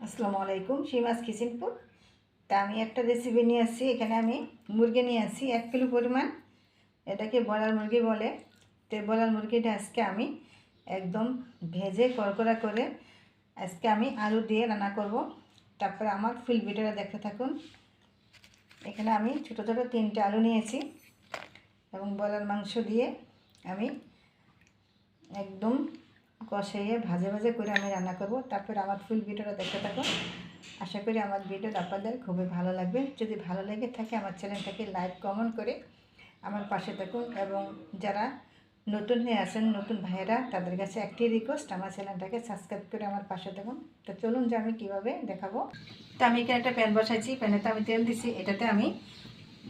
আসসালামু আলাইকুম, সীমাস কিচেনপুর। তা আমি একটা রেসিপি নিয়ে আসছি। এখানে আমি মুরগি নিয়ে আসছি 1 কিলো পরিমাণ। এটাকে ব্রয়লার মুরগি বলে। তো ব্রয়লার মুরগিটা আজকে আমি একদম ভেজে কড়কড়া করে আজকে আমি আলু দিয়ে রান্না করব। তারপরে আমার ফুল ভিডিওটা দেখতে থাকুন। এখানে আমি ছোটো ছোটো 3টে আলু নিয়েছি এবং ব্রয়লার মাংস দিয়ে আমি একদম কষাইয়ে ভাজে ভাজে করে আমি রান্না করব। তারপরে আমার ফুল ভিডিওটা দেখতে থাকুন। আশা করি আমার ভিডিওটা আপনাদের খুবই ভালো লাগবে। যদি ভালো লেগে থাকে আমার চ্যানেলটাকে লাইক কমেন্ট করে আমার পাশে থাকুন, এবং যারা নতুন হয়ে আসেন, নতুন ভাইয়েরা, তাদের কাছে একটি রিকোয়েস্ট, আমার চ্যানেলটাকে সাবস্ক্রাইব করে আমার পাশে থাকুন। তো চলুন যে আমি কীভাবে দেখাবো। তো আমি এখানে একটা প্যান বসাইছি, প্যানেতে আমি তেল দিছি। এটাতে আমি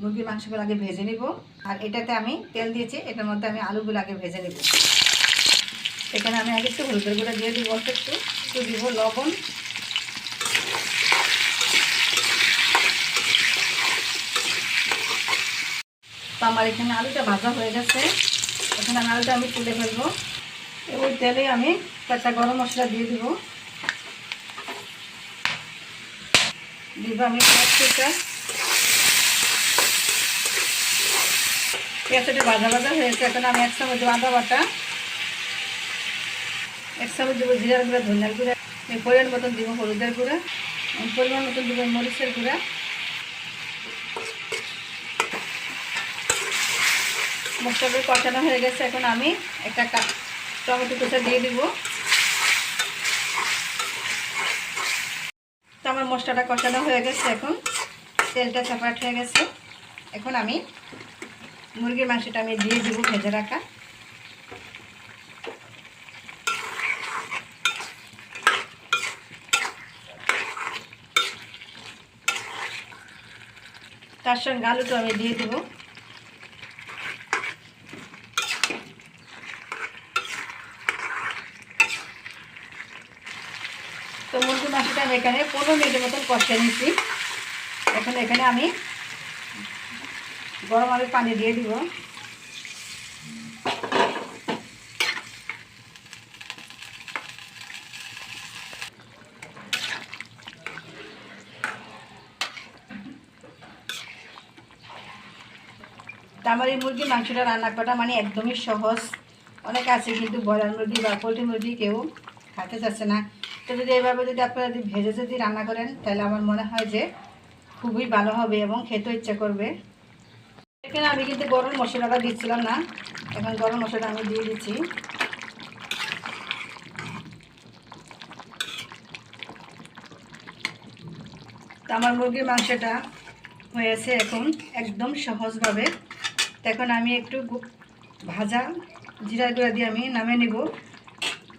মুরগির মাংসগুলো আগে ভেজে নিব, আর এটাতে আমি তেল দিয়েছি, এটার মধ্যে আমি আলুগুলো আগে ভেজে নেব। এখানে আমি আগে একটু হলুদের গুঁড়া দিয়ে দিব, অল্প একটু দিব লবণ। তো আমার এখানে আলুটা ভাজা হয়ে গেছে। এখানে আলুটা আমি তুলে ফেলবো। ওই তেলে আমি একটা গরম মশলা দিয়ে দিব আমি পেঁয়াজটা ভাজা ভাজা হয়েছে। এখন আমি 1 চামচ আদা বাটা, 1 চামচ দেবো জিরার গুঁড়া, ধনিয়ার গুঁড়া, পরিমাণ মতন দিব হলুদের গুঁড়া, পরিমাণ মতন দিব মরিচের গুঁড়া। মশলাটা কষানো হয়ে গেছে। এখন আমি একটা টমেটো কুচা দিয়ে দিব। তো আমার মশলাটা কষানো হয়ে গেছে, এখন তেলটা সেপারেট হয়ে গেছে। এখন আমি মুরগির মাংসটা আমি দিয়ে দিব ভেজে রাখা। তার সঙ্গে আলুটা আমি দিয়ে দিব। তো মুরগির মাংসটা আমি এখানে 15 মিনিটের মতন কষিয়ে নিচ্ছি। এখন এখানে আমি গরম আলুর পানি দিয়ে দিব। তা আমার এই মুরগির মাংসটা রান্না করা মানে একদমই সহজ। অনেকে আছে কিন্তু ব্রয়লার মুরগি বা পোলট্রি মুরগি কেউ খেতে চাচ্ছে না। তো যদি এইভাবে যদি আপনারা যদি ভেজে যদি রান্না করেন, তাহলে আমার মনে হয় যে খুবই ভালো হবে এবং খেতে ইচ্ছা করবে। এখানে আমি কিন্তু গরম মশলাটা দিচ্ছিলাম না, এখন গরম মশলাটা আমি দিয়ে দিচ্ছি। তো আমার মুরগির মাংসটা হয়েছে এখন একদম সহজভাবে। এখন আমি একটু ভাজা জিরা গুঁড়া দিয়ে আমি নামিয়ে নিব।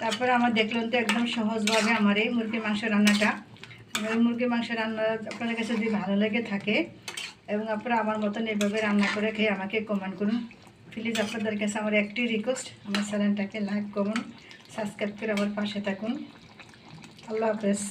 তারপরে আমার দেখলেন তো একদম সহজভাবে আমার এই মুরগির মাংস রান্নাটা। আমার এই মুরগির মাংস রান্না আপনাদের কাছে যদি ভালো লেগে থাকে এবং আপনারা আমার মতন এইভাবে রান্না করে খেয়ে আমাকে কমেন্ট করুন। প্লিজ আপনাদের কাছে আমার একটি রিকোয়েস্ট, আমার চ্যানেলটাকে লাইক করুন, সাবস্ক্রাইব করে আমার পাশে থাকুন। আল্লাহ হাফেজ।